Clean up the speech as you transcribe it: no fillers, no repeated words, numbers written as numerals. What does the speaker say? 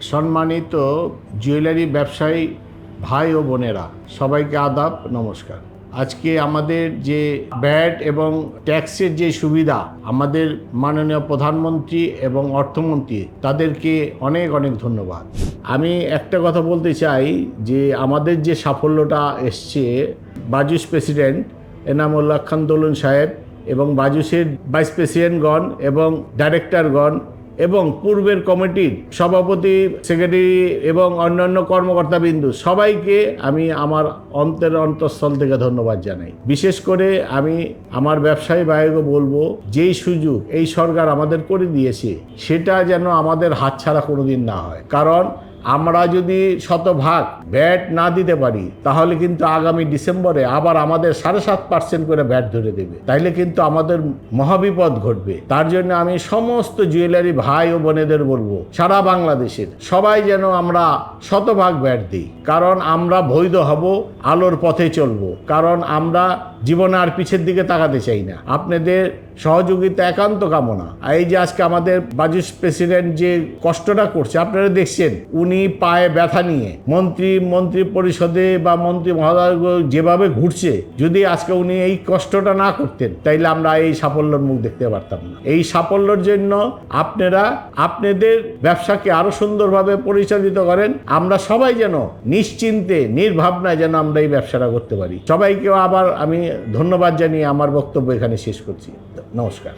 সম্মানিত জুয়েলারি ব্যবসায়ী ভাই ও বোনেরা, সবাইকে আদাব, নমস্কার। আজকে আমাদের যে ভ্যাট এবং ট্যাক্সের যে সুবিধা আমাদের মাননীয় প্রধানমন্ত্রী এবং অর্থমন্ত্রী, তাদেরকে অনেক অনেক ধন্যবাদ। আমি একটা কথা বলতে চাই যে আমাদের যে সাফল্যটা এসছে, বাজুস প্রেসিডেন্ট এনামুল্লাহ খান দোলন সাহেব এবং বাজুসের ভাইস প্রেসিডেন্টগণ এবং ডাইরেক্টরগণ এবং পূর্বের কমিটির সভাপতি, সেক্রেটারি এবং অন্যান্য কর্মকর্তাবৃন্দ, সবাইকে আমি আমার অন্তঃস্থল থেকে ধন্যবাদ জানাই। বিশেষ করে আমি আমার ব্যবসায়ী ভাইকে বলবো, যেই সুযোগ এই সরকার আমাদের করে দিয়েছে সেটা যেন আমাদের হাতছাড়া কোনোদিন না হয়। কারণ আমরা যদি শতভাগ ভ্যাট না দিতে পারি, তাহলে কিন্তু আগামী ডিসেম্বরে আবার আমাদের 7.5% করে ভ্যাট ধরে দেবে, তাইলে কিন্তু আমাদের মহাবিপদ ঘটবে। তার জন্য আমি সমস্ত জুয়েলারি ভাই ও বোনেদের বলবো, সারা বাংলাদেশের সবাই যেন আমরা শতভাগ ভ্যাট দিই। কারণ আমরা বৈধ হব, আলোর পথে চলবো। কারণ আমরা জীবনে আর পিছের দিকে তাকাতে চাই না। আপনাদের সহযোগিতা একান্ত কামনা। এই যে আজকে আমাদের বাজুস প্রেসিডেন্ট যে কষ্টটা করছে, আপনারা দেখছেন, উনি পায়ে ব্যথা নিয়ে মন্ত্রী পরিষদে বা মন্ত্রী মহোদয় যেভাবে ঘুরছে, যদি আজকে উনি এই কষ্টটা না করতেন, তাইলে আমরা এই সাফল্যের মুখ দেখতে পারতাম না। এই সাফল্যের জন্য আপনারা আপনাদের ব্যবসাকে আরো সুন্দরভাবে পরিচালিত করেন। আমরা সবাই যেন নিশ্চিন্তে নির্ভাবনায় যেন আমরা এই ব্যবসাটা করতে পারি। সবাইকে আবার আমি ধন্যবাদ জানিয়ে আমার বক্তব্য এখানে শেষ করছি। নমস্কার।